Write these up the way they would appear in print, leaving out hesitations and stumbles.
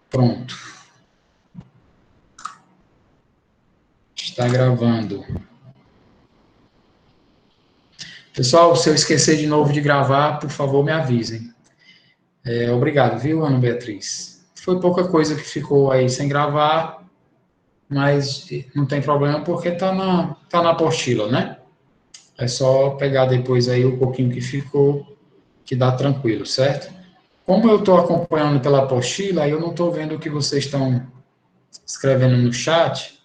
Pronto. Está gravando. Pessoal, se eu esquecer de novo de gravar, por favor, me avisem. Obrigado, viu, Ana Beatriz? Foi pouca coisa que ficou aí sem gravar, mas não tem problema porque tá na apostila, né? É só pegar depois aí o pouquinho que ficou, que dá tranquilo, certo? Como eu estou acompanhando pela apostila, eu não estou vendo o que vocês estão escrevendo no chat,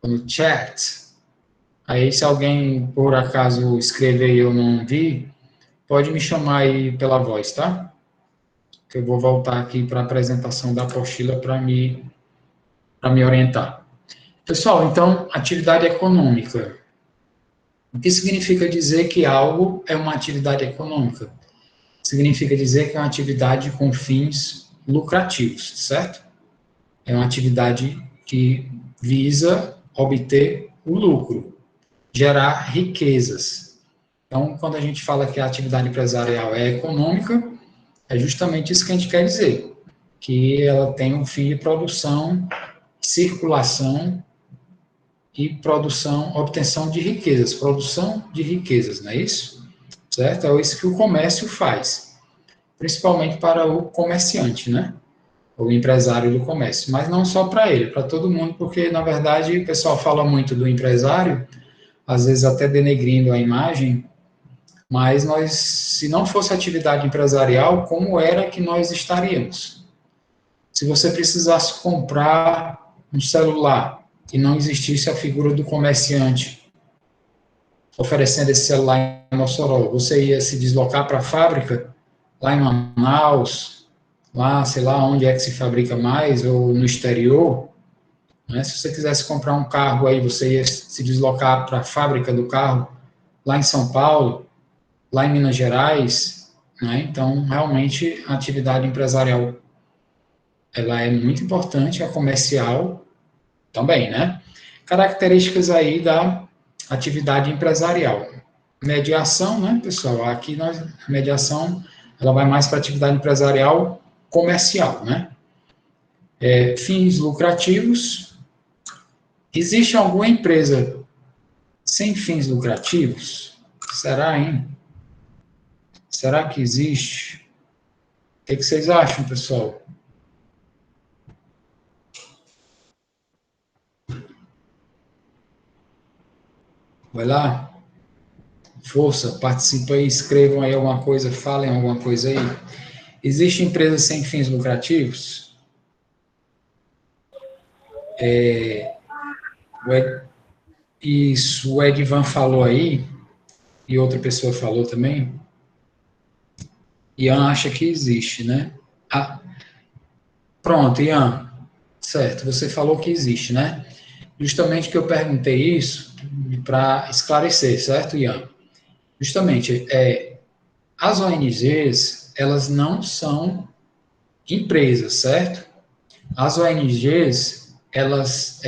no chat. Aí, se alguém, por acaso, escrever e eu não vi, pode me chamar aí pela voz, tá? Que eu vou voltar aqui para a apresentação da apostila para me orientar. Pessoal, então, atividade econômica. O que significa dizer que algo é uma atividade econômica? Significa dizer que é uma atividade com fins lucrativos, certo? É uma atividade que visa obter o lucro, gerar riquezas. Então, quando a gente fala que a atividade empresarial é econômica, é justamente isso que a gente quer dizer, que ela tem um fim de produção, circulação e obtenção de riquezas, produção de riquezas, não é isso? Certo? É isso que o comércio faz, principalmente para o comerciante, né? O empresário do comércio, mas não só para ele, para todo mundo, porque na verdade o pessoal fala muito do empresário, às vezes até denegrindo a imagem, mas nós, se não fosse atividade empresarial, como era que nós estaríamos? Se você precisasse comprar um celular e não existisse a figura do comerciante oferecendo esse celular em Mossoró, você ia se deslocar para a fábrica, lá em Manaus, lá, sei lá, onde é que se fabrica mais, ou no exterior, né? Se você quisesse comprar um carro aí, você ia se deslocar para a fábrica do carro, lá em São Paulo, lá em Minas Gerais, né? Então, realmente, a atividade empresarial, ela é muito importante, a comercial também, né? Características aí da atividade empresarial. Mediação, né, pessoal? Aqui a mediação, ela vai mais para a atividade empresarial comercial, né? Fins lucrativos. Existe alguma empresa sem fins lucrativos? Será, hein? Será que existe? O que vocês acham, pessoal? Vai lá, força, participa aí, escrevam aí alguma coisa, falem alguma coisa aí. Existe empresa sem fins lucrativos? Isso, o Edvan falou aí, e outra pessoa falou também. Ian acha que existe, né? Ah, pronto, Ian. Certo, você falou que existe, né? Justamente que eu perguntei isso para esclarecer, certo, Ian? Justamente, as ONGs, elas não são empresas, certo? As ONGs, elas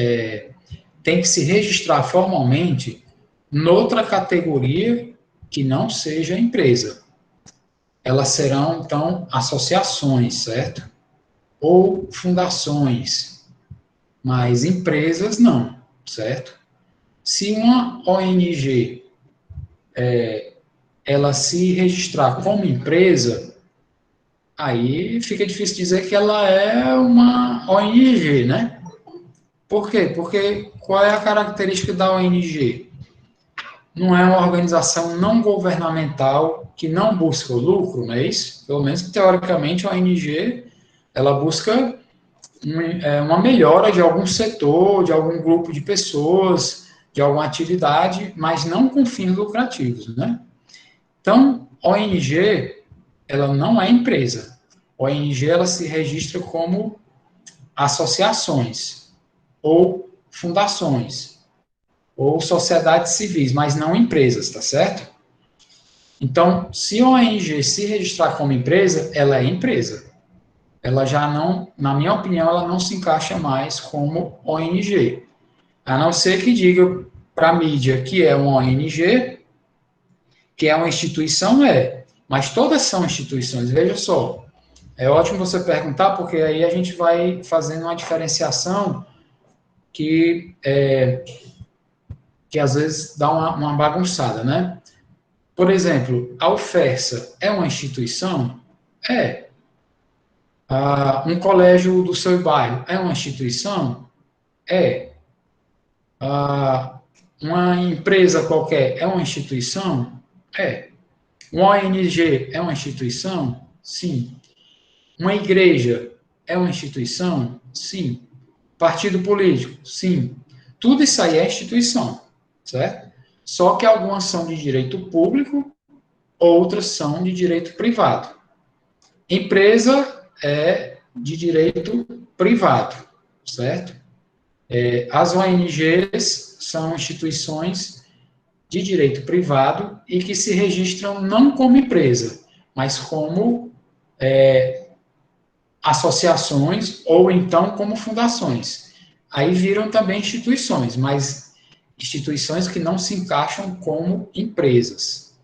têm que se registrar formalmente noutra categoria que não seja empresa. Elas serão, então, associações, certo? Ou fundações, mas empresas não, certo? Se uma ONG ela se registrar como empresa, aí fica difícil dizer que ela é uma ONG, né? Por quê? Porque qual é a característica da ONG? Não é uma organização não governamental que não busca o lucro, não é isso? Pelo menos teoricamente a ONG ela busca uma melhora de algum setor, de algum grupo de pessoas, de alguma atividade, mas não com fins lucrativos, né? Então, ONG, ela não é empresa. ONG, ela se registra como associações, ou fundações, ou sociedades civis, mas não empresas, tá certo? Então, se a ONG se registrar como empresa, ela é empresa. Ela já não, na minha opinião, ela não se encaixa mais como ONG. A não ser que diga para a mídia que é uma ONG, que é uma instituição, mas todas são instituições. Veja só, É ótimo você perguntar, porque aí a gente vai fazendo uma diferenciação que às vezes dá uma bagunçada, né? Por exemplo, a UFERSA é uma instituição? É. Um colégio do seu bairro é uma instituição? É. Uma empresa qualquer é uma instituição? É. Uma ONG é uma instituição? Sim. Uma igreja é uma instituição? Sim. Partido político? Sim. Tudo isso aí é instituição, certo? Só que algumas são de direito público, outras são de direito privado. Empresa é de direito privado, certo? As ONGs são instituições de direito privado e que se registram não como empresa, mas como associações ou então como fundações. Aí viram também instituições, mas instituições que não se encaixam como empresas,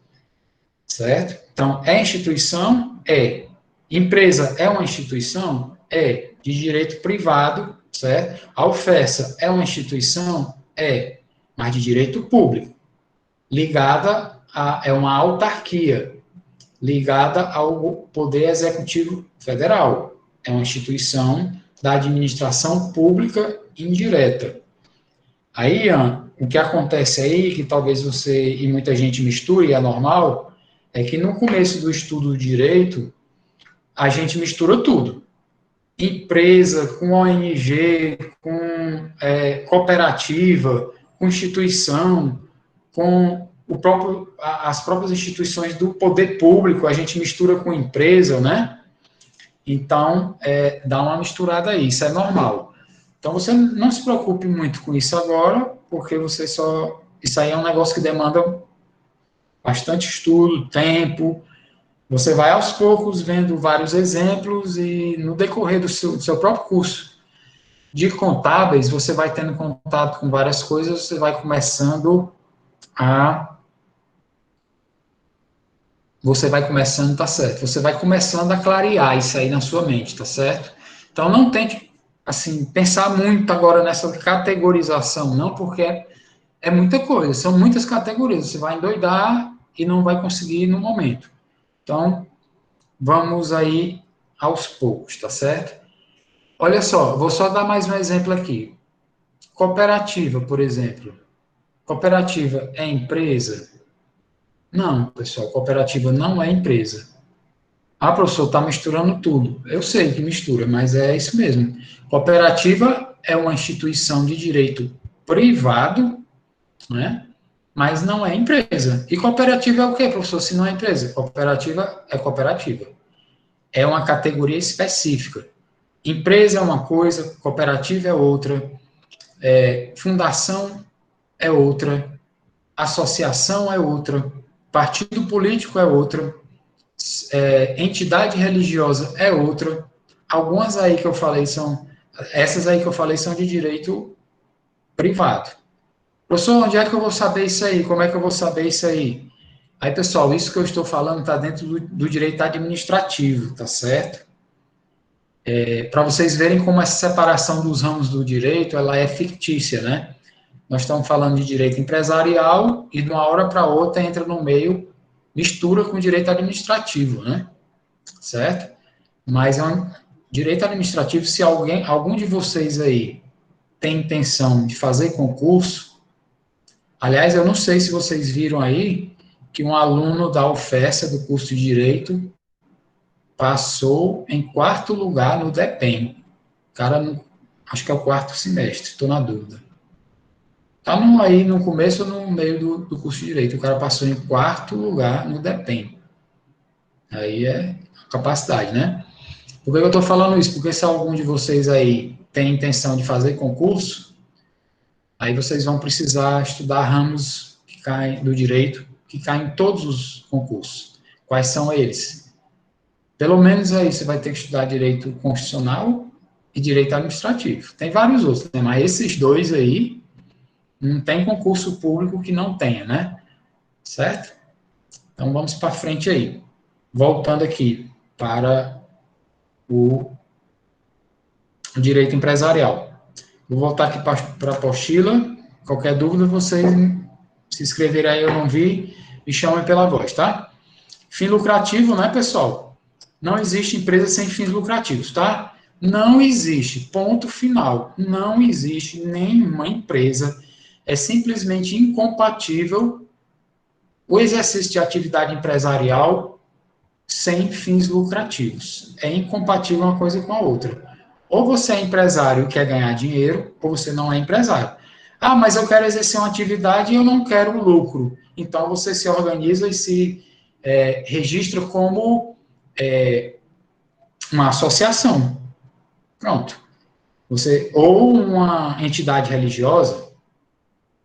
certo? Então, é instituição? É. Empresa é uma instituição? É. De direito privado, certo? A UFESA é uma instituição? É. Mas de direito público, ligada é uma autarquia, ligada ao Poder Executivo Federal. É uma instituição da administração pública indireta. Aí, Ian, o que acontece aí, que talvez você e muita gente misture, e é normal, é que no começo do estudo do direito, a gente mistura tudo. Empresa, com ONG, com cooperativa, com instituição, com as próprias instituições do poder público, a gente mistura com empresa, né? Então, dá uma misturada aí, isso é normal. Então, você não se preocupe muito com isso agora, porque você só. Isso aí é um negócio que demanda bastante estudo, tempo. Você vai aos poucos vendo vários exemplos e no decorrer do seu próprio curso de contábeis, você vai tendo contato com várias coisas, você vai começando a. Você vai começando, tá certo? Você vai começando a clarear isso aí na sua mente, tá certo? Então, não tente, assim, pensar muito agora nessa categorização, não, porque é muita coisa, são muitas categorias. Você vai endoidar e não vai conseguir no momento. Então, vamos aí aos poucos, tá certo? Olha só, vou só dar mais um exemplo aqui. Cooperativa, por exemplo. Cooperativa é empresa? Não, pessoal, cooperativa não é empresa. Ah, professor, está misturando tudo. Eu sei que mistura, mas é isso mesmo. Cooperativa é uma instituição de direito privado, né? Mas não é empresa. E cooperativa é o quê, professor, se não é empresa? Cooperativa é cooperativa. É uma categoria específica. Empresa é uma coisa, cooperativa é outra, fundação é outra, associação é outra, partido político é outra, entidade religiosa é outra. Algumas aí que eu falei essas aí que eu falei são de direito privado. Professor, onde é que eu vou saber isso aí? Como é que eu vou saber isso aí? Aí, pessoal, isso que eu estou falando está dentro do direito administrativo, tá certo? Para vocês verem como essa separação dos ramos do direito, ela é fictícia, né? Nós estamos falando de direito empresarial e de uma hora para outra entra no meio, mistura com direito administrativo, né? Certo? Mas é um direito administrativo, se algum de vocês aí tem intenção de fazer concurso, aliás, eu não sei se vocês viram aí que um aluno da UFESA, do curso de Direito, passou em quarto lugar no DEPEN. O cara, acho que é o quarto semestre, estou na dúvida. Está aí no começo ou no meio do curso de Direito. O cara passou em quarto lugar no DEPEN. Aí é capacidade, né? Por que eu estou falando isso? Porque se algum de vocês aí tem intenção de fazer concurso, aí vocês vão precisar estudar ramos que caem do direito, que caem em todos os concursos. Quais são eles? Pelo menos aí você vai ter que estudar direito constitucional e direito administrativo. Tem vários outros, né? Mas esses dois aí, não tem concurso público que não tenha, né? Certo? Então vamos para frente aí. Voltando aqui para o direito empresarial. Vou voltar aqui para a apostila. Qualquer dúvida, vocês se inscreverem aí, eu não vi, me chamem pela voz, tá? Fim lucrativo, né, pessoal? Não existe empresa sem fins lucrativos, tá? Não existe, ponto final. Não existe nenhuma empresa. É simplesmente incompatível o exercício de atividade empresarial sem fins lucrativos. É incompatível uma coisa com a outra. Ou você é empresário e quer ganhar dinheiro, ou você não é empresário. Ah, mas eu quero exercer uma atividade e eu não quero lucro. Então você se organiza e se registra como uma associação. Pronto. Você, ou uma entidade religiosa,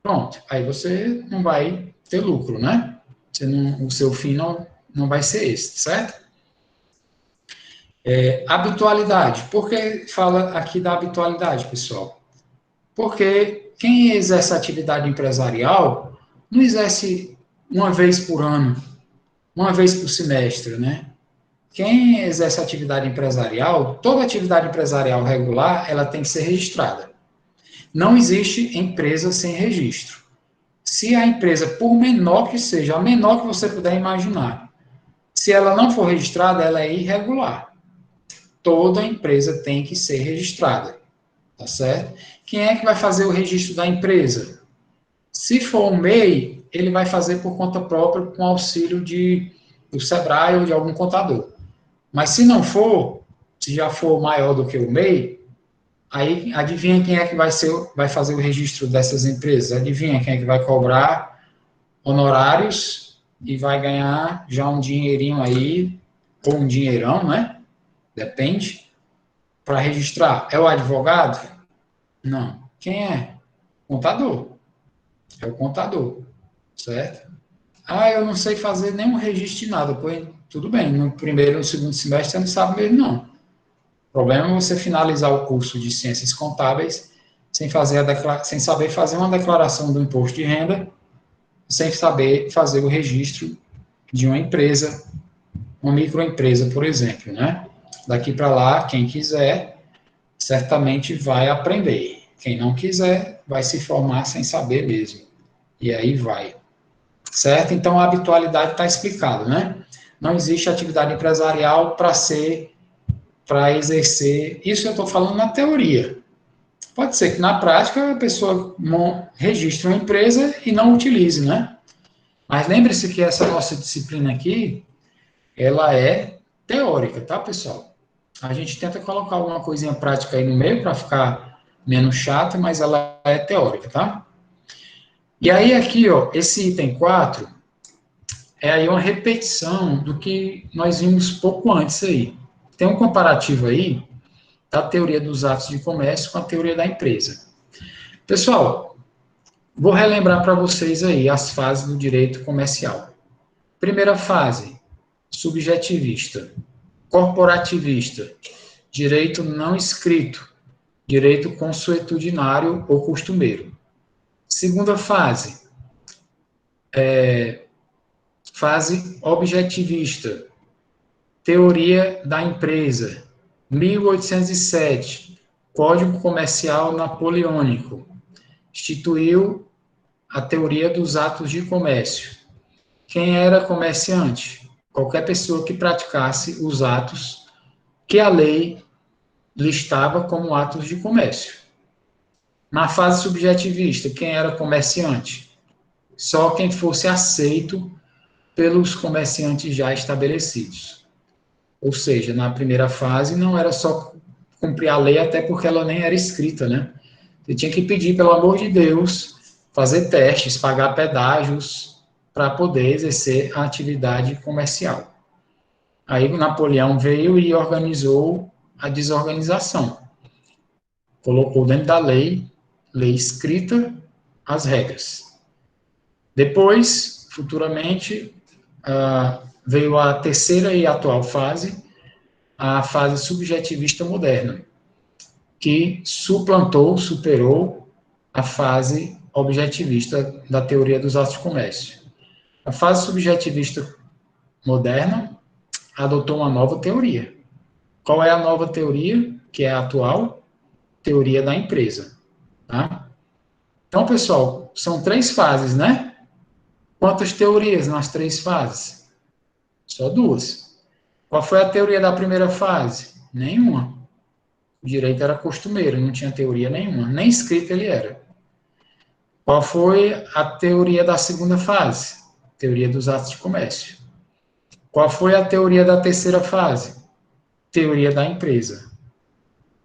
pronto. Aí você não vai ter lucro, né? O seu fim não vai ser esse, certo? Habitualidade. Por que fala aqui da habitualidade, pessoal? Porque quem exerce atividade empresarial não exerce uma vez por ano, uma vez por semestre, né? Quem exerce atividade empresarial, toda atividade empresarial regular, ela tem que ser registrada. Não existe empresa sem registro. Se a empresa, por menor que seja, a menor que você puder imaginar, se ela não for registrada, ela é irregular. Toda empresa tem que ser registrada, tá certo? Quem é que vai fazer o registro da empresa? Se for o MEI, ele vai fazer por conta própria com auxílio do Sebrae ou de algum contador. Mas se não for, se já for maior do que o MEI, aí adivinha quem é que vai fazer o registro dessas empresas? Adivinha quem é que vai cobrar honorários e vai ganhar já um dinheirinho aí, ou um dinheirão, né? Depende, para registrar. É o advogado? Não. Quem é? Contador. É o contador, certo? Ah, eu não sei fazer nenhum registro de nada. Pois, tudo bem, no primeiro ou no segundo semestre você não sabe mesmo, não. O problema é você finalizar o curso de Ciências Contábeis sem saber fazer uma declaração do imposto de renda, sem saber fazer o registro de uma empresa, uma microempresa, por exemplo, né? Daqui para lá, quem quiser, certamente vai aprender. Quem não quiser, vai se formar sem saber mesmo. E aí vai. Certo? Então, a habitualidade está explicada, né? Não existe atividade empresarial para exercer. Isso eu estou falando na teoria. Pode ser que na prática a pessoa registre uma empresa e não utilize, né? Mas lembre-se que essa nossa disciplina aqui, ela é teórica, tá, pessoal? A gente tenta colocar alguma coisinha prática aí no meio para ficar menos chata, mas ela é teórica, tá? E aí aqui, ó, esse item 4 é aí uma repetição do que nós vimos pouco antes aí. Tem um comparativo aí da teoria dos atos de comércio com a teoria da empresa. Pessoal, vou relembrar para vocês aí as fases do direito comercial. Primeira fase, subjetivista. Corporativista, direito não escrito, direito consuetudinário ou costumeiro. Segunda fase, fase objetivista, teoria da empresa, 1807, Código Comercial Napoleônico, instituiu a teoria dos atos de comércio. Quem era comerciante? Qualquer pessoa que praticasse os atos que a lei listava como atos de comércio. Na fase subjetivista, quem era comerciante? Só quem fosse aceito pelos comerciantes já estabelecidos. Ou seja, na primeira fase não era só cumprir a lei, até porque ela nem era escrita, né? Você tinha que pedir, pelo amor de Deus, fazer testes, pagar pedágios para poder exercer a atividade comercial. Aí Napoleão veio e organizou a desorganização. Colocou dentro da lei escrita, as regras. Depois, futuramente, veio a terceira e atual fase, a fase subjetivista moderna, que superou a fase objetivista da teoria dos atos de comércio. A fase subjetivista moderna adotou uma nova teoria. Qual é a nova teoria, que é a atual? Teoria da empresa. Tá? Então, pessoal, são 3 fases, né? Quantas teorias nas 3 fases? Só 2. Qual foi a teoria da primeira fase? Nenhuma. O direito era costumeiro, não tinha teoria nenhuma, nem escrita ele era. Qual foi a teoria da segunda fase? Teoria dos atos de comércio. Qual foi a teoria da terceira fase? Teoria da empresa.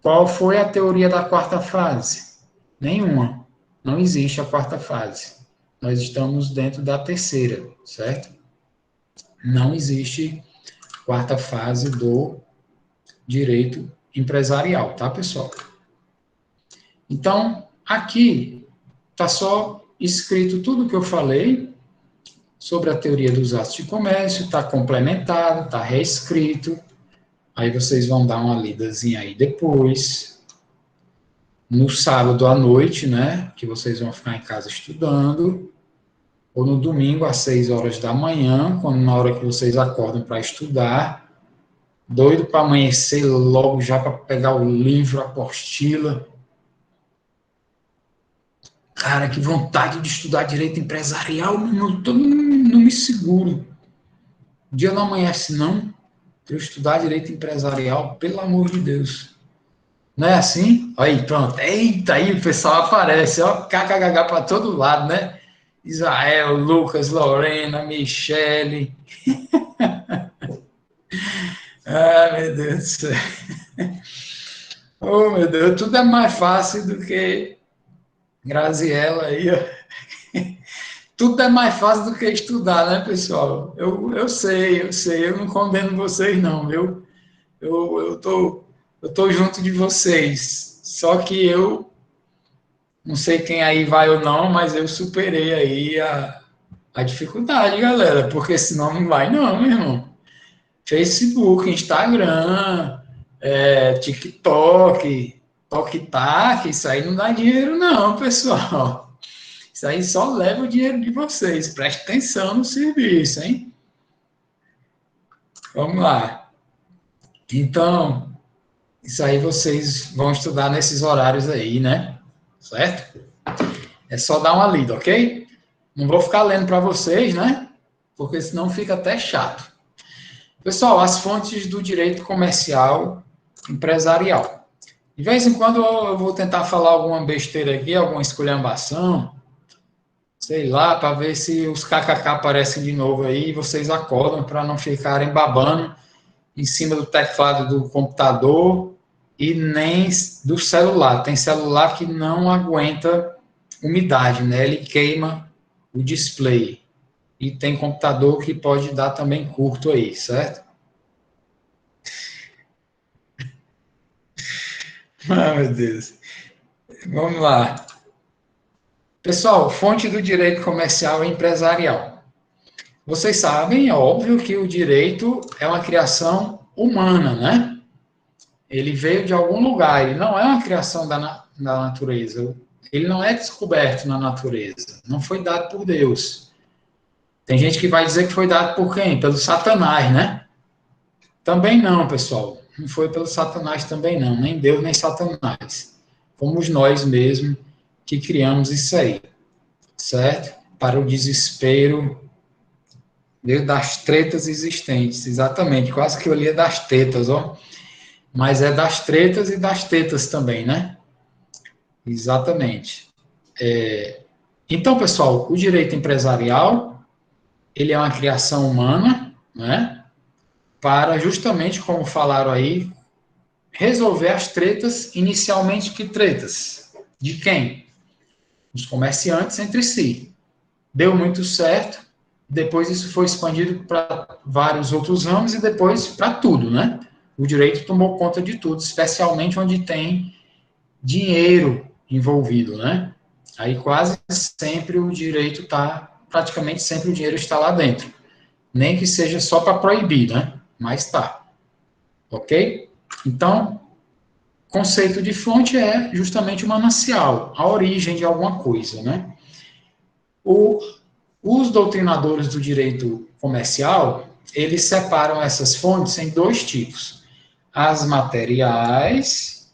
Qual foi a teoria da quarta fase? Nenhuma. Não existe a quarta fase. Nós estamos dentro da terceira, certo? Não existe quarta fase do direito empresarial, tá, pessoal? Então, aqui está só escrito tudo o que eu falei sobre a teoria dos atos de comércio, está complementado, está reescrito. Aí vocês vão dar uma lidazinha aí depois. No sábado à noite, né, que vocês vão ficar em casa estudando, ou no domingo às 6 horas da manhã, quando na hora que vocês acordam para estudar, doido para amanhecer logo já para pegar o livro, a apostila. Cara, que vontade de estudar direito empresarial, não me seguro. O dia não amanhece, não, para eu estudar direito empresarial, pelo amor de Deus. Não é assim? Aí, pronto. Eita, aí o pessoal aparece, ó, kkkk para todo lado, né? Israel, Lucas, Lorena, Michele. Ah, meu Deus do céu. Oh, meu Deus, tudo é mais fácil do que Graziella aí, ó. Tudo é mais fácil do que estudar, né, pessoal? Eu sei, eu não condeno vocês, não, viu? Eu tô junto de vocês. Só que eu não sei quem aí vai ou não, mas eu superei aí a dificuldade, galera, porque senão não vai, não, meu irmão. Facebook, Instagram, TikTok, TokTak, isso aí não dá dinheiro, não, pessoal. Isso aí só leva o dinheiro de vocês. Preste atenção no serviço, hein? Vamos lá. Então, isso aí vocês vão estudar nesses horários aí, né? Certo? É só dar uma lida, ok? Não vou ficar lendo para vocês, né? Porque senão fica até chato. Pessoal, as fontes do direito comercial empresarial. De vez em quando eu vou tentar falar alguma besteira aqui, alguma esculhambação, sei lá, para ver se os kkk aparecem de novo aí e vocês acordam para não ficarem babando em cima do teclado do computador e nem do celular. Tem celular que não aguenta umidade, né? Ele queima o display. E tem computador que pode dar também curto aí, certo? Ah, meu Deus. Vamos lá. Pessoal, fonte do direito comercial e empresarial. Vocês sabem, é óbvio, que o direito é uma criação humana, né? Ele veio de algum lugar, ele não é uma criação da natureza. Ele não é descoberto na natureza. Não foi dado por Deus. Tem gente que vai dizer que foi dado por quem? Pelo Satanás, né? Também não, pessoal. Não foi pelo Satanás também não. Nem Deus, nem Satanás. Fomos nós mesmos que criamos isso aí. Certo? Para o desespero das tretas existentes. Exatamente. Quase que eu lia das tetas, ó. Mas é das tretas e das tetas também, né? Exatamente. Então, pessoal, o direito empresarial, ele é uma criação humana, né? Para justamente, como falaram aí, resolver as tretas, inicialmente que tretas? De quem? Os comerciantes entre si. Deu muito certo, depois isso foi expandido para vários outros ramos e depois para tudo, né? O direito tomou conta de tudo, especialmente onde tem dinheiro envolvido, né? Aí quase sempre o direito está, praticamente sempre o dinheiro está lá dentro. Nem que seja só para proibir, né? Mas tá. Ok? Então, conceito de fonte é justamente o manancial, a origem de alguma coisa, né? Os doutrinadores do direito comercial, eles separam essas fontes em 2 tipos. as materiais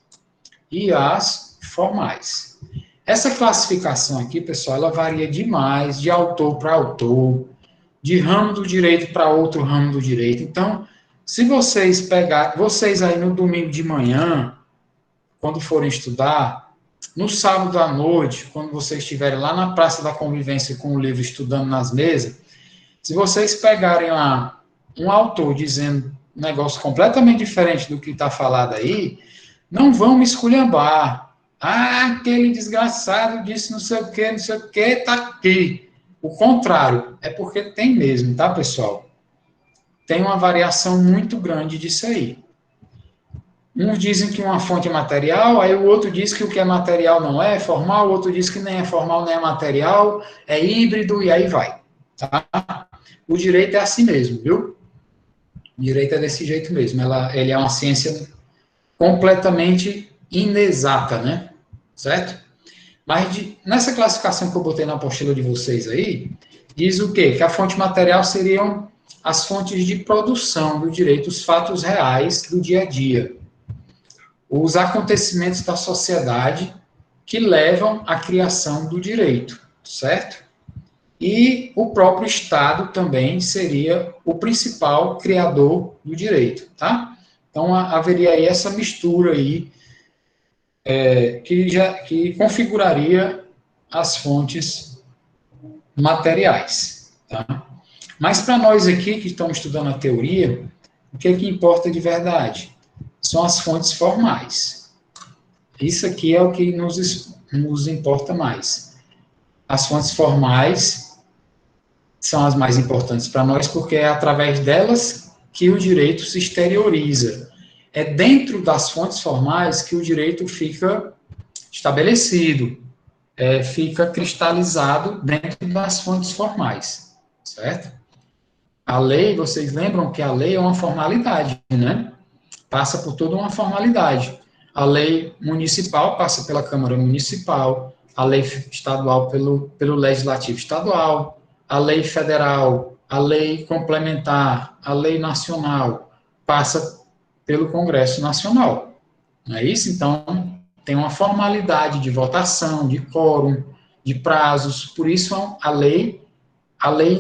e as formais. Essa classificação aqui, pessoal, ela varia demais de autor para autor, de ramo do direito para outro ramo do direito. Então, se vocês pegarem, vocês aí no domingo de manhã, quando forem estudar, no sábado à noite, quando vocês estiverem lá na Praça da Convivência com o livro estudando nas mesas, se vocês pegarem lá um autor dizendo um negócio completamente diferente do que está falado aí, não vão me esculhambar. Ah, aquele desgraçado disse não sei o que, está aqui. O contrário, é porque tem mesmo, tá, pessoal? Tem uma variação muito grande disso aí. Uns dizem que uma fonte é material, aí o outro diz que o que é material não é formal, o outro diz que nem é formal nem é material, é híbrido, e aí vai. Tá? O direito é assim mesmo, viu? O direito é desse jeito mesmo. Ele é uma ciência completamente inexata, né? Certo? Mas nessa classificação que eu botei na apostila de vocês aí, diz o quê? Que a fonte material seriam as fontes de produção do direito, os fatos reais do dia a dia. Os acontecimentos da sociedade que levam à criação do direito, certo? E o próprio Estado também seria o principal criador do direito, tá? Então, haveria aí essa mistura aí, que configuraria as fontes materiais, tá? Mas para nós aqui que estamos estudando a teoria, o que é que importa de verdade? São as fontes formais. Isso aqui é o que nos importa mais. As fontes formais são as mais importantes para nós, porque é através delas que o direito se exterioriza. É dentro das fontes formais que o direito fica estabelecido, fica cristalizado dentro das fontes formais, certo? A lei, vocês lembram que a lei é uma formalidade, né? Passa por toda uma formalidade. A lei municipal passa pela Câmara Municipal, a lei estadual pelo Legislativo Estadual, a lei federal, a lei complementar, a lei nacional passa pelo Congresso Nacional. Não é isso? Então, tem uma formalidade de votação, de quórum, de prazos, por isso a lei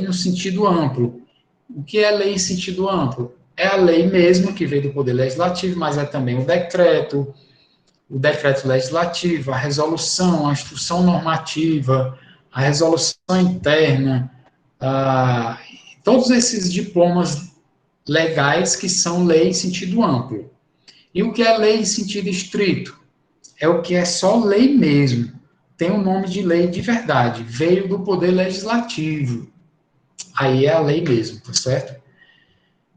no sentido amplo. O que é lei em sentido amplo? É a lei mesmo que veio do Poder Legislativo, mas é também o decreto legislativo, a resolução, a instrução normativa, a resolução interna, todos esses diplomas legais que são lei em sentido amplo. E o que é lei em sentido estrito? É o que é só lei mesmo. Tem o nome de lei de verdade. Veio do Poder Legislativo. Aí é a lei mesmo, tá certo?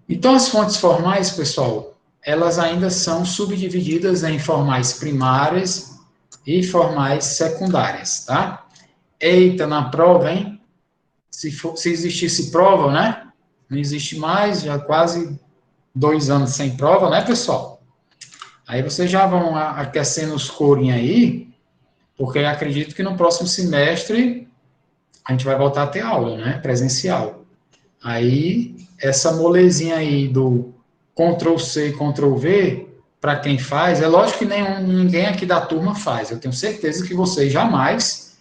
Então, as fontes formais, pessoal, elas ainda são subdivididas em formais primárias e formais secundárias, tá? Eita, na prova, hein? Se existisse prova, né? Não existe mais, já quase 2 anos sem prova, né, pessoal? Aí vocês já vão aquecendo os corinhos aí, porque eu acredito que no próximo semestre a gente vai voltar a ter aula, né? Presencial. Aí, essa molezinha aí do Ctrl+C, Ctrl+V, para quem faz, é lógico que ninguém aqui da turma faz. Eu tenho certeza que vocês jamais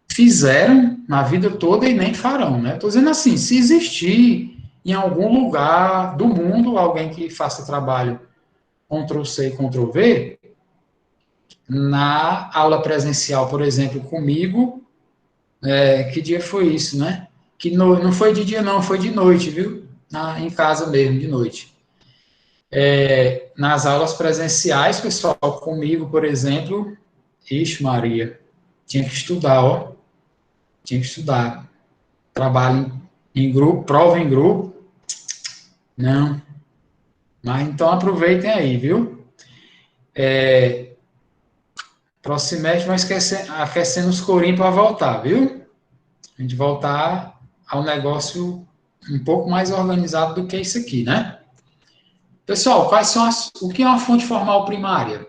fizeram na vida toda e nem farão, né? Estou dizendo assim, se existir em algum lugar do mundo alguém que faça trabalho Ctrl+C e Ctrl+V, na aula presencial, por exemplo, comigo, que dia foi isso, né? Que não foi de dia, não, foi de noite, viu? Em casa mesmo, de noite. Nas aulas presenciais, pessoal, comigo, por exemplo, ixi, Maria, tinha que estudar, ó. Tinha que estudar. Trabalho em grupo, prova em grupo. Não. Mas então aproveitem aí, viu? Próximo semestre nós aquecendo os corinhos para voltar, viu? A gente voltar ao negócio um pouco mais organizado do que isso aqui, né? Pessoal, o que é uma fonte formal primária?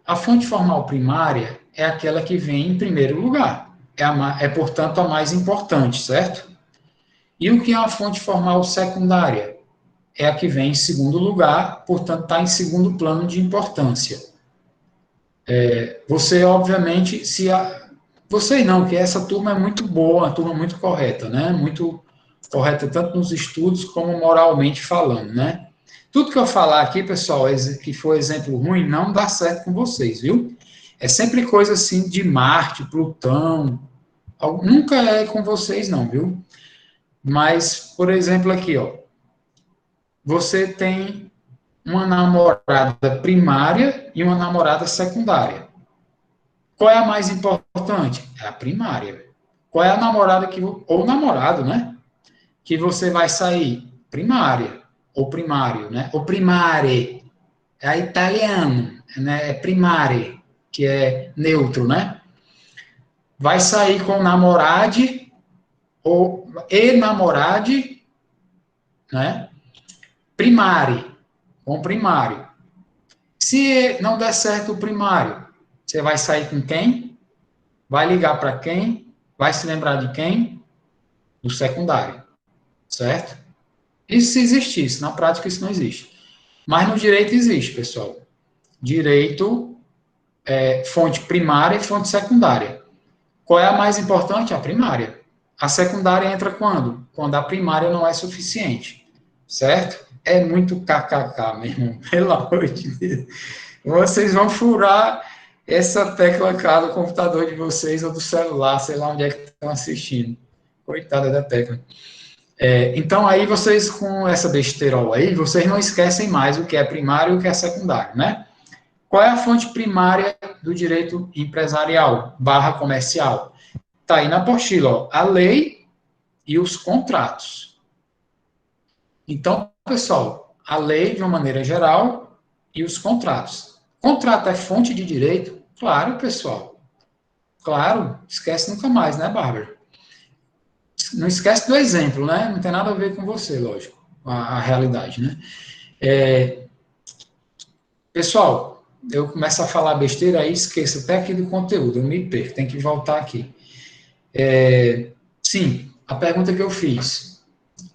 A fonte formal primária é aquela que vem em primeiro lugar. Portanto, a mais importante, certo? E o que é uma fonte formal secundária? é a que vem em segundo lugar, portanto, está em segundo plano de importância. Você, obviamente, Vocês não, que essa turma é muito boa, uma turma muito correta, né? Muito correta, tanto nos estudos como moralmente falando, né? Tudo que eu falar aqui, pessoal, que for exemplo ruim, não dá certo com vocês, viu? É sempre coisa assim de Marte, Plutão, nunca é com vocês, não, viu? Mas, por exemplo, aqui, ó, você tem uma namorada primária e uma namorada secundária. Qual é a mais importante? É a primária. Qual é a namorada ou namorado, né? Que você vai sair? Primária. Ou primário, né? Ou primare. É italiano, né? É primare, que é neutro, né? Vai sair com namorade ou namorade, né? Primare, com primário. Se não der certo o primário, você vai sair com quem? Vai ligar para quem? Vai se lembrar de quem? Do secundário, certo? Isso se existisse, na prática isso não existe. Mas no direito existe, pessoal. Direito é fonte primária e fonte secundária. Qual é a mais importante? A primária. A secundária entra quando? Quando a primária não é suficiente, certo? É muito kkk mesmo, pelo amor de Deus. Vocês vão furar essa tecla K do computador de vocês ou do celular, sei lá onde é que estão assistindo. Coitada da tecla. Então, aí vocês, com essa besterol aí, vocês não esquecem mais o que é primário e o que é secundário, né? Qual é a fonte primária do direito empresarial / comercial? Está aí na apostila, ó, a lei e os contratos. Então, pessoal, a lei de uma maneira geral e os contratos. Contrato é fonte de direito? Claro, pessoal. Claro, esquece nunca mais, né, Bárbara? Não esquece do exemplo, né? Não tem nada a ver com você, lógico, a realidade, né? Pessoal, eu começo a falar besteira aí, esqueço até aqui do conteúdo, eu me perco, tem que voltar aqui. Sim, a pergunta que eu fiz.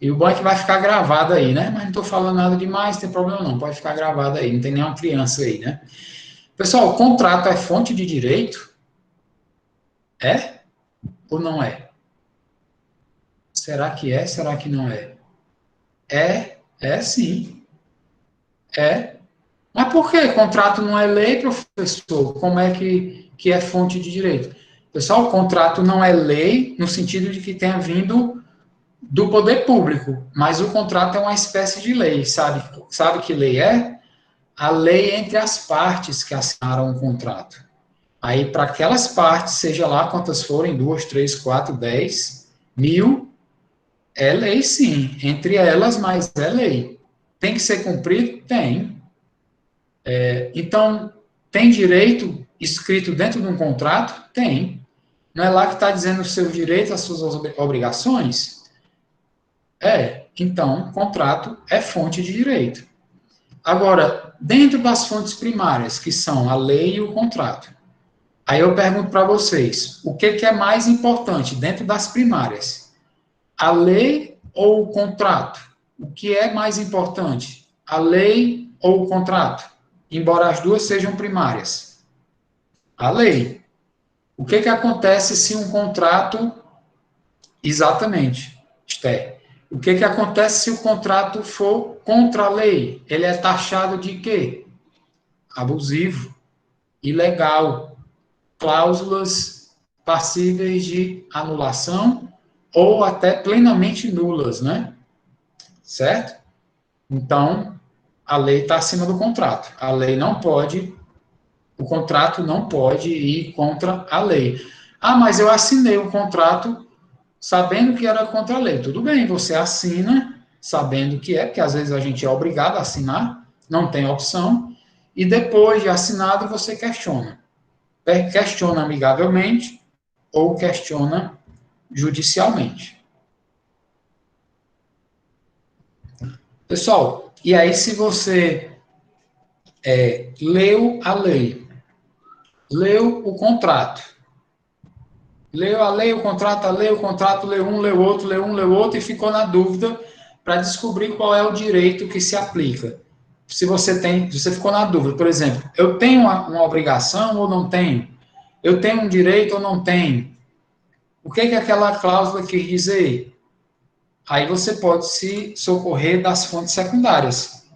E o bom é que vai ficar gravado aí, né? Mas não estou falando nada demais, não tem problema não, pode ficar gravado aí, não tem nenhuma criança aí, né? Pessoal, contrato é fonte de direito? É ou não é? Será que é? Será que não é? É sim. É. Mas por que contrato não é lei, professor? Como é que é fonte de direito? Pessoal, o contrato não é lei no sentido de que tenha vindo do poder público, mas o contrato é uma espécie de lei, sabe? Sabe que lei é? A lei entre as partes que assinaram o contrato. Aí, para aquelas partes, seja lá quantas forem, 2, 3, 4, 10, 1000, é lei sim. Entre elas, mas é lei. Tem que ser cumprido? Tem. Então, tem direito escrito dentro de um contrato? Tem. Não é lá que está dizendo os seus direitos, as suas obrigações? Então, contrato é fonte de direito. Agora, dentro das fontes primárias, que são a lei e o contrato, aí eu pergunto para vocês, o que é mais importante dentro das primárias? A lei ou o contrato? O que é mais importante? A lei ou o contrato? Embora as duas sejam primárias. A lei. O que acontece se um contrato... Exatamente, Esther. O que acontece se o contrato for contra a lei? Ele é taxado de quê? Abusivo, ilegal, cláusulas passíveis de anulação ou até plenamente nulas, né? Certo? Então, a lei está acima do contrato. A lei não pode, o contrato não pode ir contra a lei. Ah, mas eu assinei o contrato sabendo que era contra a lei. Tudo bem, você assina sabendo que é, porque às vezes a gente é obrigado a assinar, não tem opção, e depois de assinado você questiona. Questiona amigavelmente ou questiona judicialmente. Pessoal, e aí se você leu a lei, leu o contrato, leu a lei, o contrato, leu um, leu outro, leu um, leu outro, e ficou na dúvida para descobrir qual é o direito que se aplica. Se você ficou na dúvida, por exemplo, eu tenho uma obrigação ou não tenho? Eu tenho um direito ou não tenho? O que que aquela cláusula quer dizer? Aí você pode se socorrer das fontes secundárias.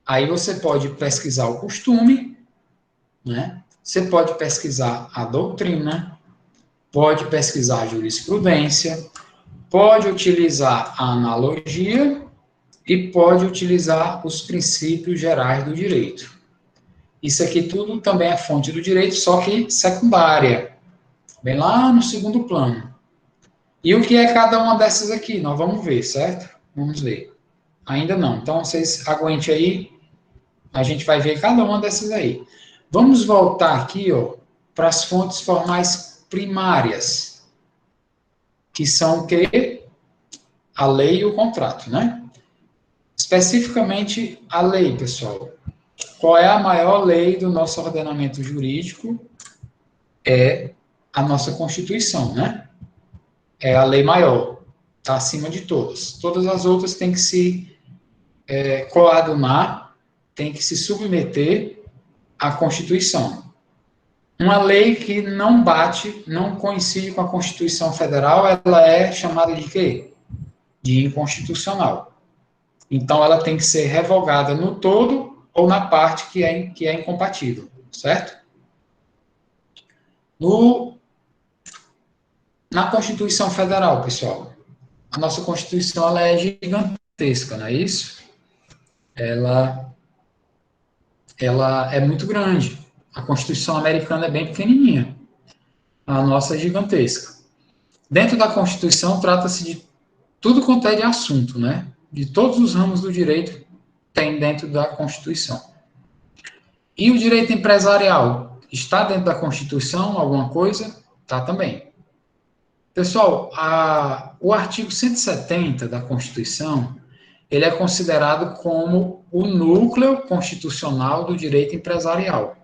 Aí você pode pesquisar o costume, né? Você pode pesquisar a doutrina, pode pesquisar a jurisprudência, pode utilizar a analogia e pode utilizar os princípios gerais do direito. Isso aqui tudo também é fonte do direito, só que secundária, bem lá no segundo plano. E o que é cada uma dessas aqui? Nós vamos ver, certo? Vamos ver. Ainda não. Então, vocês aguentem aí, a gente vai ver cada uma dessas aí. Vamos voltar aqui, ó, para as fontes formais primárias, que são o quê? A lei e o contrato, né? Especificamente a lei, pessoal. Qual é a maior lei do nosso ordenamento jurídico? É a nossa Constituição, né? É a lei maior, está acima de todas. Todas as outras têm que se coadunar, têm que se submeter à Constituição. Uma lei que não bate, não coincide com a Constituição Federal, ela é chamada de quê? De inconstitucional. Então, ela tem que ser revogada no todo ou na parte que é incompatível, certo? Na Constituição Federal, pessoal, a nossa Constituição ela é gigantesca, não é isso? Ela, ela é muito grande. A Constituição americana é bem pequenininha. A nossa é gigantesca. Dentro da Constituição, trata-se de tudo quanto é de assunto, né? De todos os ramos do direito tem dentro da Constituição. E o direito empresarial? Está dentro da Constituição alguma coisa? Está também. Pessoal, o artigo 170 da Constituição, ele é considerado como o núcleo constitucional do direito empresarial.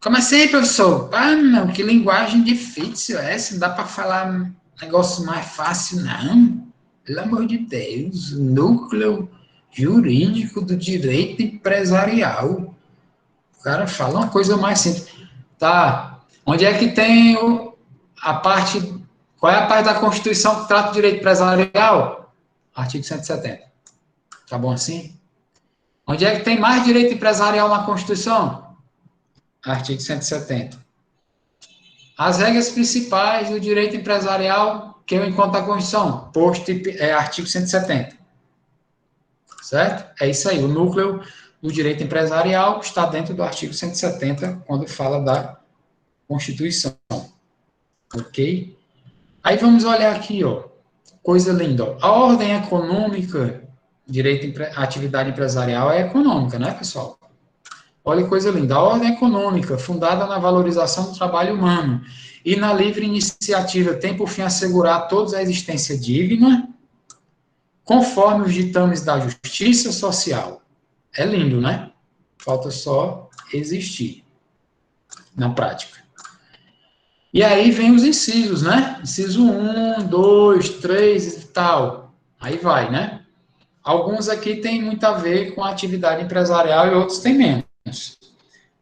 Como assim, professor? Ah, não, que linguagem difícil é essa? Não dá para falar um negócio mais fácil, não. Pelo amor de Deus, o núcleo jurídico do direito empresarial. O cara fala uma coisa mais simples. Tá, onde é que tem a parte... Qual é a parte da Constituição que trata o direito empresarial? Artigo 170. Tá bom assim? Onde é que tem mais direito empresarial na Constituição? Artigo 170. As regras principais do direito empresarial que eu encontro na Constituição, artigo 170. Certo? É isso aí. O núcleo do direito empresarial está dentro do artigo 170, quando fala da Constituição. Ok? Aí vamos olhar aqui, ó. Coisa linda. Ó. A ordem econômica, atividade empresarial é econômica, né, pessoal? Olha que coisa linda. A ordem econômica, fundada na valorização do trabalho humano e na livre iniciativa, tem por fim assegurar todos a existência digna, conforme os ditames da justiça social. É lindo, né? Falta só existir na prática. E aí vem os incisos, né? Inciso 1, 2, 3 e tal. Aí vai, né? Alguns aqui têm muito a ver com a atividade empresarial e outros têm menos.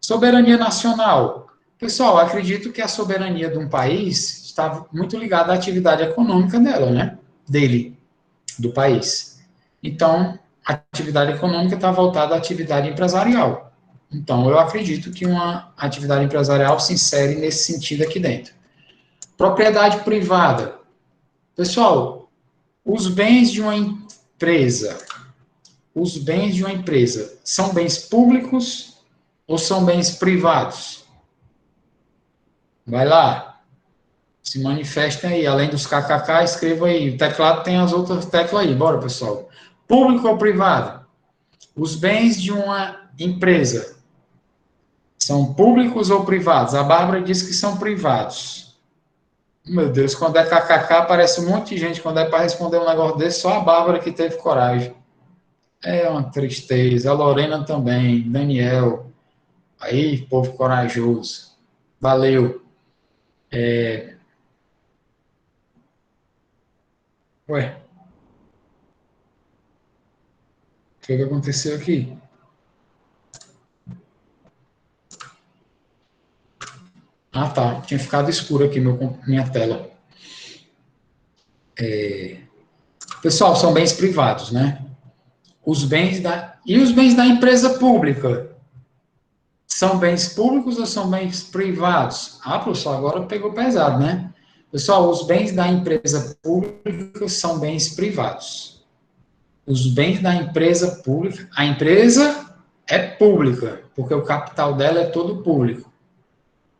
Soberania nacional. Pessoal, acredito que a soberania de um país está muito ligada à atividade econômica dela, né? Do país. Então, a atividade econômica está voltada à atividade empresarial. Então, eu acredito que uma atividade empresarial se insere nesse sentido aqui dentro. Propriedade privada. Pessoal, os bens de uma empresa, são bens públicos ou são bens privados? Vai lá, se manifestem aí, além dos kkk, escreva aí, o teclado tem as outras teclas aí, bora pessoal. Público ou privado? Os bens de uma empresa são públicos ou privados? A Bárbara disse que são privados. Meu Deus, quando é kkk, aparece um monte de gente, quando é para responder um negócio desse, só a Bárbara que teve coragem. É uma tristeza, a Lorena também, Daniel, aí, povo corajoso. Valeu. Ué, O que aconteceu aqui? Ah, tá. Tinha ficado escuro aqui minha tela. Pessoal, são bens privados, né? E os bens da empresa pública? São bens públicos ou são bens privados? Ah, professor, agora pegou pesado, né? Pessoal, os bens da empresa pública são bens privados. Os bens da empresa pública, a empresa é pública, porque o capital dela é todo público.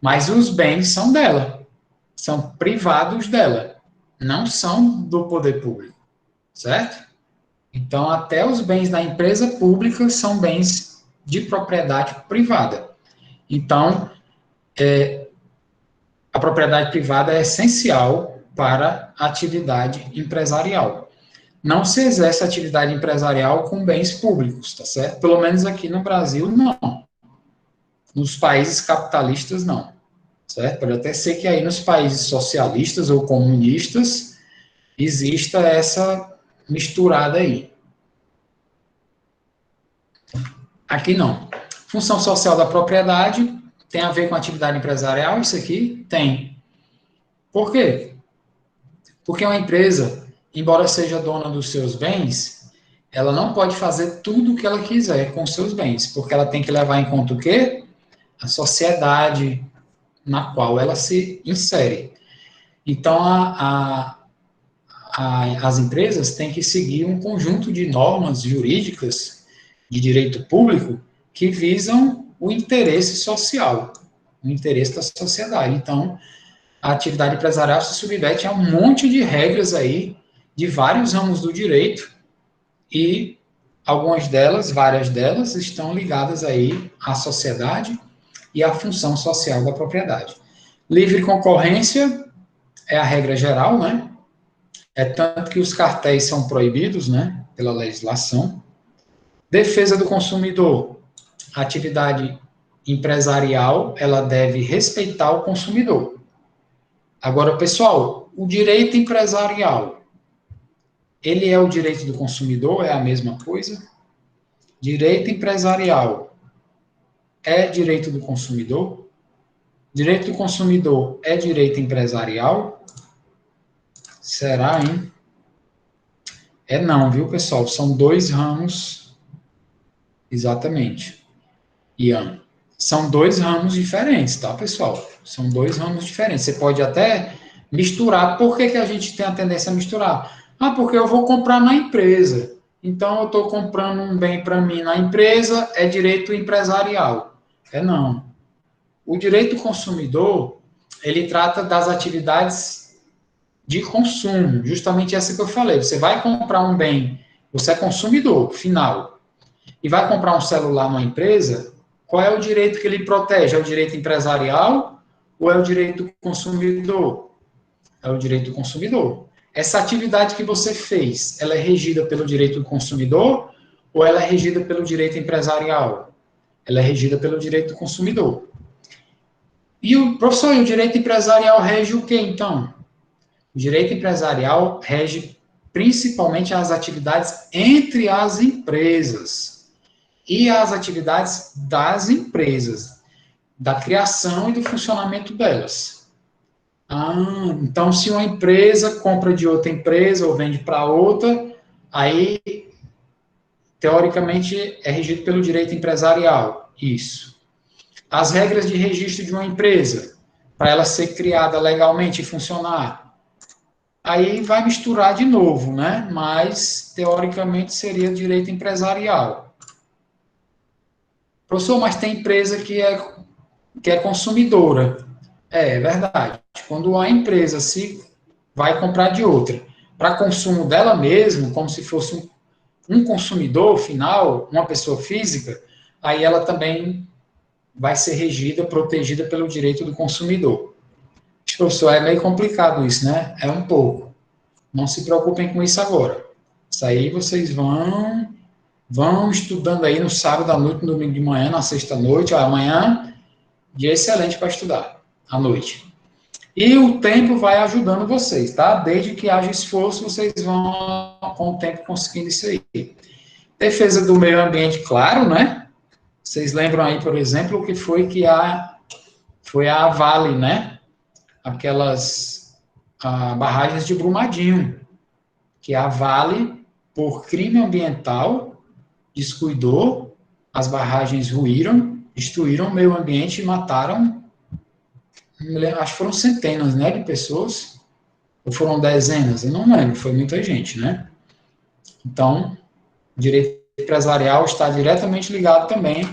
Mas os bens são dela, são privados dela, não são do poder público, certo? Então, até os bens da empresa pública são bens de propriedade privada. Então, a propriedade privada é essencial para a atividade empresarial. Não se exerce atividade empresarial com bens públicos, tá certo? Pelo menos aqui no Brasil, não. Nos países capitalistas, não. Certo? Pode até ser que aí nos países socialistas ou comunistas exista essa misturada aí. Aqui não. Função social da propriedade tem a ver com atividade empresarial? Isso aqui tem. Por quê? Porque uma empresa, embora seja dona dos seus bens, ela não pode fazer tudo o que ela quiser com seus bens, porque ela tem que levar em conta o quê? A sociedade na qual ela se insere. Então, as empresas têm que seguir um conjunto de normas jurídicas de direito público que visam o interesse social, o interesse da sociedade. Então, a atividade empresarial se submete a um monte de regras aí, de vários ramos do direito, e algumas delas, várias delas, estão ligadas aí à sociedade e à função social da propriedade. Livre concorrência é a regra geral, né? É tanto que os cartéis são proibidos, né, pela legislação. Defesa do consumidor. A atividade empresarial, ela deve respeitar o consumidor. Agora, pessoal, o direito empresarial, ele é o direito do consumidor? É a mesma coisa? Direito empresarial é direito do consumidor? Direito do consumidor é direito empresarial? Será, hein? É não, viu, pessoal? São dois ramos, exatamente. Ian. São dois ramos diferentes, tá, pessoal? São dois ramos diferentes. Você pode até misturar. Por que a gente tem a tendência a misturar? Ah, porque eu vou comprar na empresa. Então, eu estou comprando um bem para mim na empresa, é direito empresarial. É não. O direito consumidor, ele trata das atividades de consumo, justamente essa que eu falei. Você vai comprar um bem, você é consumidor, final, e vai comprar um celular numa empresa, qual é o direito que ele protege? É o direito empresarial ou é o direito do consumidor? É o direito do consumidor. Essa atividade que você fez, ela é regida pelo direito do consumidor ou ela é regida pelo direito empresarial? Ela é regida pelo direito do consumidor. E o professor, e o direito empresarial rege o quê, então? O direito empresarial rege principalmente as atividades entre as empresas e as atividades das empresas, da criação e do funcionamento delas. Ah, então, se uma empresa compra de outra empresa ou vende para outra, aí, teoricamente, é regido pelo direito empresarial. Isso. As regras de registro de uma empresa, para ela ser criada legalmente e funcionar, aí vai misturar de novo, né? Mas, teoricamente, seria direito empresarial. Professor, mas tem empresa que é consumidora. É verdade. Quando a empresa se vai comprar de outra para consumo dela mesma, como se fosse um consumidor final, uma pessoa física, aí ela também vai ser regida, protegida pelo direito do consumidor. Professor, é meio complicado isso, né? É um pouco. Não se preocupem com isso agora. Isso aí vocês vão estudando aí no sábado à noite, no domingo de manhã, na sexta noite. Amanhã, dia excelente para estudar, à noite. E o tempo vai ajudando vocês, tá? Desde que haja esforço, vocês vão, com o tempo, conseguindo isso aí. Defesa do meio ambiente, claro, né? Vocês lembram aí, por exemplo, o que foi que foi a Vale, né? Aquelas barragens de Brumadinho, que a Vale, por crime ambiental, descuidou, as barragens ruíram, destruíram o meio ambiente e mataram, acho que foram centenas, né, de pessoas, ou foram dezenas, eu não lembro, foi muita gente, né? Então, o direito empresarial está diretamente ligado também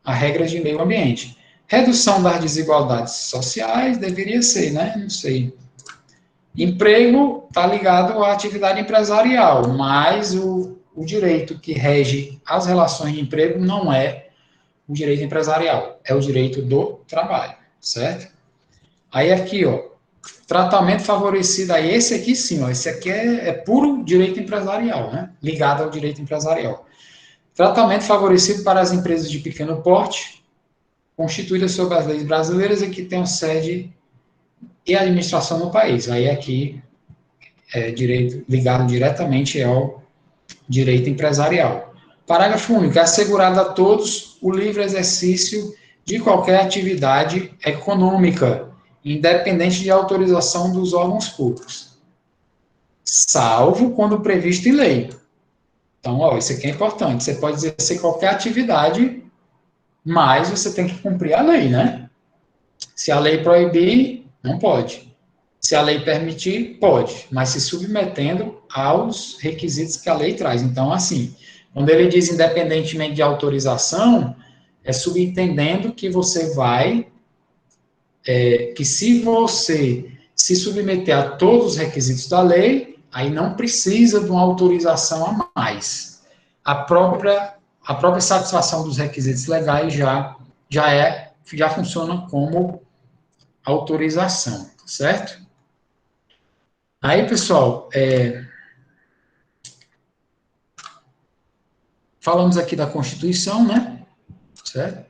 a regras de meio ambiente. Redução das desigualdades sociais deveria ser, né? Não sei. Emprego está ligado à atividade empresarial, mas o direito que rege as relações de emprego não é o direito empresarial, é o direito do trabalho, certo? Aí aqui, ó, tratamento favorecido, aí esse aqui sim, ó, esse aqui é puro direito empresarial, né? Ligado ao direito empresarial. Tratamento favorecido para as empresas de pequeno porte, constituídas sob as leis brasileiras e que tenham sede e administração no país. Aí aqui é direito ligado diretamente ao direito empresarial. Parágrafo único. É assegurado a todos o livre exercício de qualquer atividade econômica, independente de autorização dos órgãos públicos, salvo quando previsto em lei. Então, ó, isso aqui é importante. Você pode exercer qualquer atividade, mas você tem que cumprir a lei, né? Se a lei proibir, não pode. Se a lei permitir, pode, mas se submetendo aos requisitos que a lei traz. Então, assim, quando ele diz independentemente de autorização, é subentendendo que você vai, que se você se submeter a todos os requisitos da lei, aí não precisa de uma autorização a mais. A própria satisfação dos requisitos legais já funciona como autorização, certo? Aí, pessoal, falamos aqui da Constituição, né? Certo?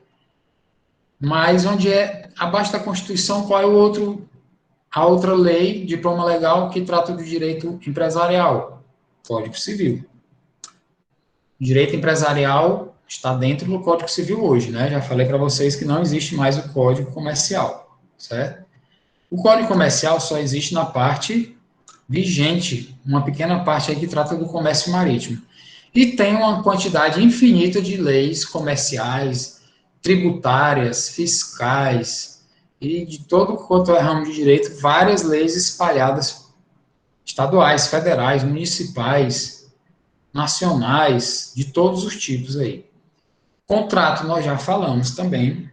Mas onde é abaixo da Constituição, qual é a outra lei, diploma legal, que trata do direito empresarial? Código Civil. O direito empresarial está dentro do Código Civil hoje, né? Já falei para vocês que não existe mais o Código Comercial, certo? O Código Comercial só existe na parte vigente, uma pequena parte aí que trata do comércio marítimo. E tem uma quantidade infinita de leis comerciais, tributárias, fiscais e de todo quanto é ramo de direito, várias leis espalhadas, estaduais, federais, municipais, nacionais, de todos os tipos aí. Contrato, nós já falamos também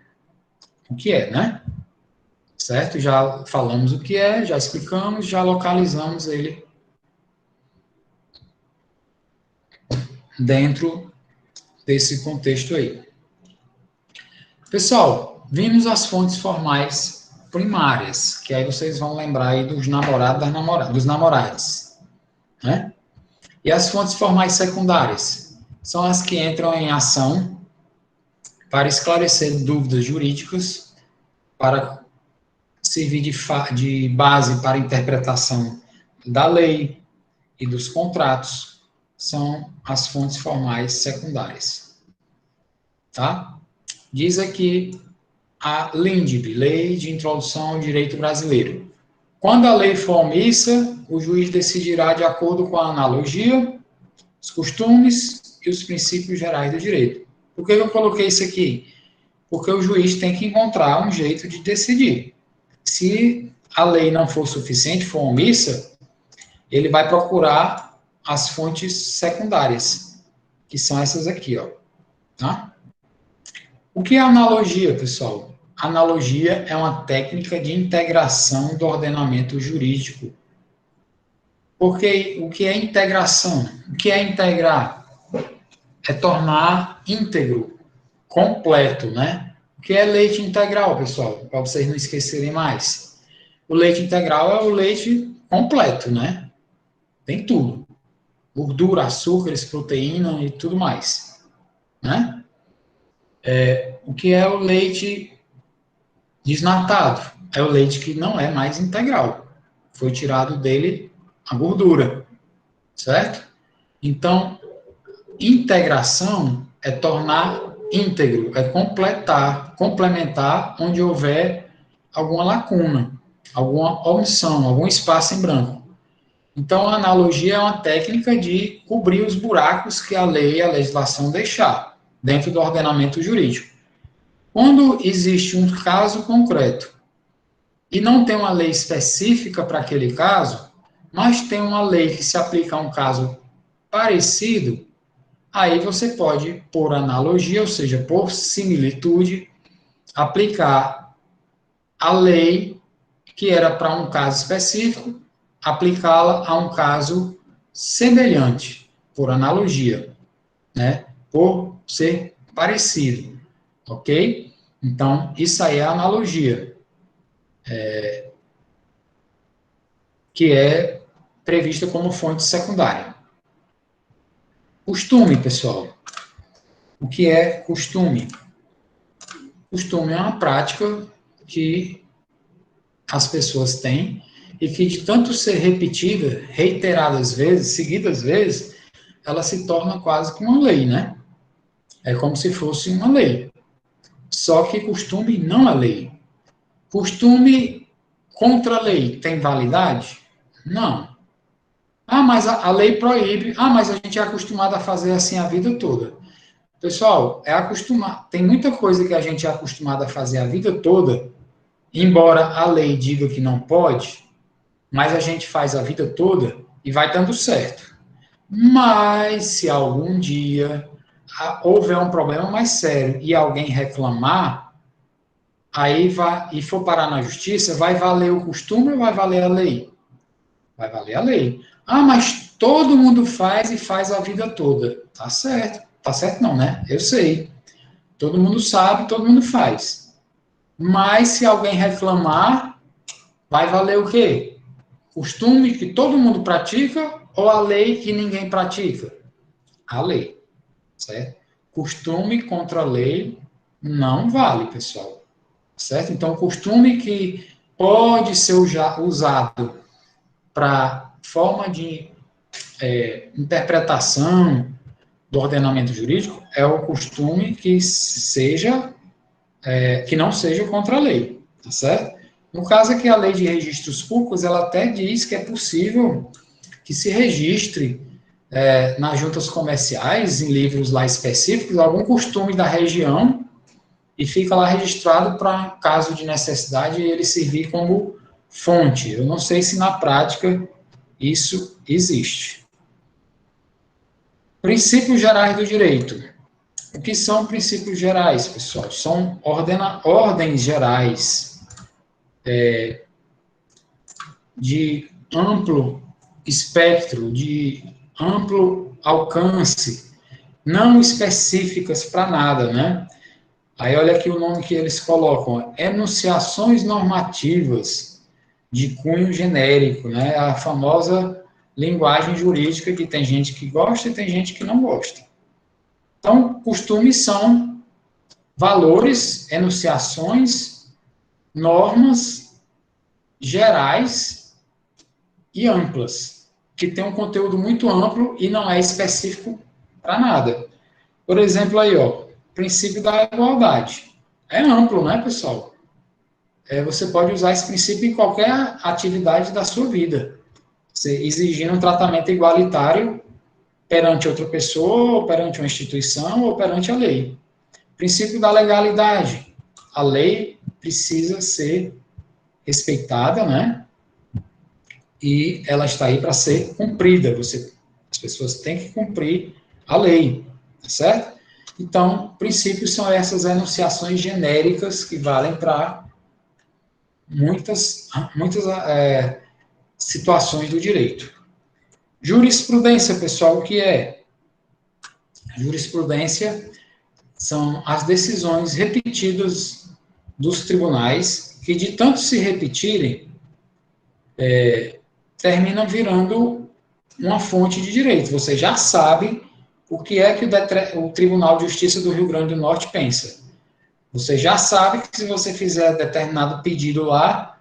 o que é, né? Certo? Já falamos o que é, já explicamos, já localizamos ele dentro desse contexto aí. Pessoal, vimos as fontes formais primárias, que aí vocês vão lembrar aí dos namorados, dos namorados, né? E as fontes formais secundárias são as que entram em ação para esclarecer dúvidas jurídicas, para servir de base para a interpretação da lei e dos contratos, são as fontes formais secundárias, tá? Diz aqui a LINDB, Lei de Introdução ao Direito Brasileiro. Quando a lei for omissa, o juiz decidirá de acordo com a analogia, os costumes e os princípios gerais do direito. Por que eu coloquei isso aqui? Porque o juiz tem que encontrar um jeito de decidir. Se a lei não for suficiente, for omissa, ele vai procurar as fontes secundárias, que são essas aqui, ó, tá? O que é analogia, pessoal? Analogia é uma técnica de integração do ordenamento jurídico. Porque o que é integração? O que é integrar? É tornar íntegro, completo, né? O que é leite integral, pessoal? Para vocês não esquecerem mais. O leite integral é o leite completo, né? Tem tudo. Gordura, açúcares, proteína e tudo mais, né? O que é o leite desnatado? É o leite que não é mais integral. Foi tirado dele a gordura, certo? Então, Integração é tornar íntegro, é complementar onde houver alguma lacuna, alguma omissão, algum espaço em branco. Então, a analogia é uma técnica de cobrir os buracos que a lei e a legislação deixar dentro do ordenamento jurídico. Quando existe um caso concreto e não tem uma lei específica para aquele caso, mas tem uma lei que se aplica a um caso parecido, aí você pode, por analogia, ou seja, por similitude, aplicar a lei que era para um caso específico, aplicá-la a um caso semelhante, por analogia, né? Por ser parecido, ok? Então, isso aí é a analogia, que é prevista como fonte secundária. Costume, pessoal. O que é costume? Costume é uma prática que as pessoas têm e que, de tanto ser repetida, reiteradas vezes, seguidas vezes, ela se torna quase que uma lei, né? É como se fosse uma lei. Só que costume não é lei. Costume contra a lei tem validade? Não. Ah, mas a lei proíbe. Ah, mas a gente é acostumado a fazer assim a vida toda. Pessoal, é acostumar. Tem muita coisa que a gente é acostumado a fazer a vida toda, embora a lei diga que não pode, mas a gente faz a vida toda e vai dando certo. Mas se algum dia houver um problema mais sério e alguém reclamar, aí vai e for parar na justiça, vai valer o costume ou vai valer a lei? Vai valer a lei. Ah, mas todo mundo faz e faz a vida toda. Tá certo. Tá certo não, né? Eu sei. Todo mundo sabe, todo mundo faz. Mas se alguém reclamar, vai valer o quê? Costume que todo mundo pratica ou a lei que ninguém pratica? A lei, certo? Costume contra a lei não vale, pessoal, certo? Então, o costume que pode ser usado para forma de interpretação do ordenamento jurídico é o costume que que não seja contra a lei, tá certo? No caso aqui, a lei de registros públicos, ela até diz que é possível que se registre nas juntas comerciais, em livros lá específicos, algum costume da região e fica lá registrado para, caso de necessidade, ele servir como fonte. Eu não sei se na prática isso existe. Princípios gerais do direito. O que são princípios gerais, pessoal? São ordens gerais de amplo espectro, de amplo alcance, não específicas para nada, né? Aí olha aqui o nome que eles colocam, enunciações normativas de cunho genérico, né? A famosa linguagem jurídica que tem gente que gosta e tem gente que não gosta. Então, costumes são valores, enunciações, normas gerais e amplas, que tem um conteúdo muito amplo e não é específico para nada. Por exemplo, aí, ó, princípio da igualdade. É amplo, né, pessoal? Você pode usar esse princípio em qualquer atividade da sua vida, exigindo um tratamento igualitário perante outra pessoa, ou perante uma instituição, ou perante a lei. Princípio da legalidade. A lei precisa ser respeitada, né? E ela está aí para ser cumprida. As pessoas têm que cumprir a lei, tá certo? Então, princípios são essas enunciações genéricas que valem para muitas situações do direito. Jurisprudência, pessoal, o que é? Jurisprudência são as decisões repetidas dos tribunais que, de tanto se repetirem, terminam virando uma fonte de direito. Você já sabe o que é que o Tribunal de Justiça do Rio Grande do Norte pensa. Você já sabe que se você fizer determinado pedido lá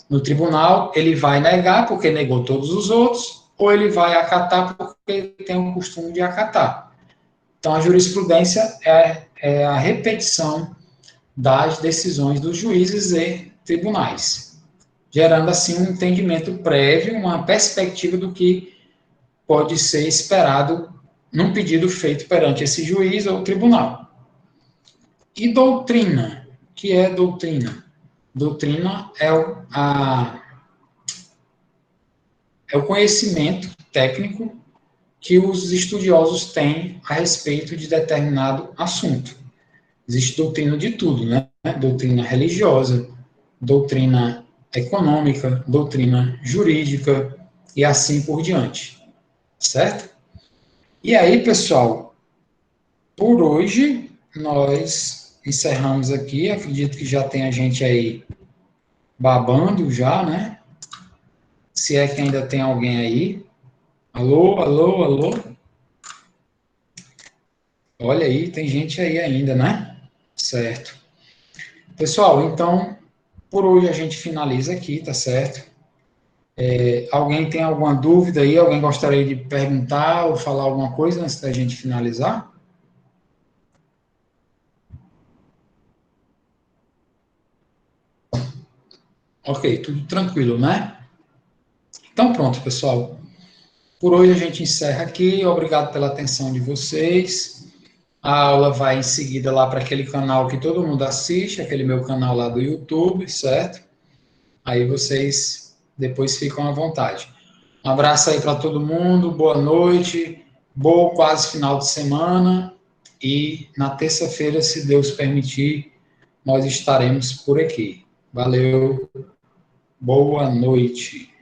no tribunal, ele vai negar porque negou todos os outros, ou ele vai acatar porque tem o costume de acatar. Então, a jurisprudência é a repetição das decisões dos juízes e tribunais, gerando, assim, um entendimento prévio, uma perspectiva do que pode ser esperado num pedido feito perante esse juiz ou tribunal. E doutrina? O que é doutrina? Doutrina é o conhecimento técnico que os estudiosos têm a respeito de determinado assunto. Existe doutrina de tudo, né? Doutrina religiosa, doutrina econômica, doutrina jurídica e assim por diante. Certo? E aí, pessoal, por hoje nós encerramos aqui. Acredito que já tem a gente aí babando já, né? Se é que ainda tem alguém aí. Alô, alô, alô. Olha aí, tem gente aí ainda, né? Certo. Pessoal, então, por hoje a gente finaliza aqui, tá certo? Alguém tem alguma dúvida aí? Alguém gostaria de perguntar ou falar alguma coisa antes da gente finalizar? Ok, tudo tranquilo, né? Então, pronto, pessoal. Por hoje a gente encerra aqui. Obrigado pela atenção de vocês. A aula vai em seguida lá para aquele canal que todo mundo assiste, aquele meu canal lá do YouTube, certo? Aí vocês depois ficam à vontade. Um abraço aí para todo mundo, boa noite, bom quase final de semana e na terça-feira, se Deus permitir, nós estaremos por aqui. Valeu, boa noite.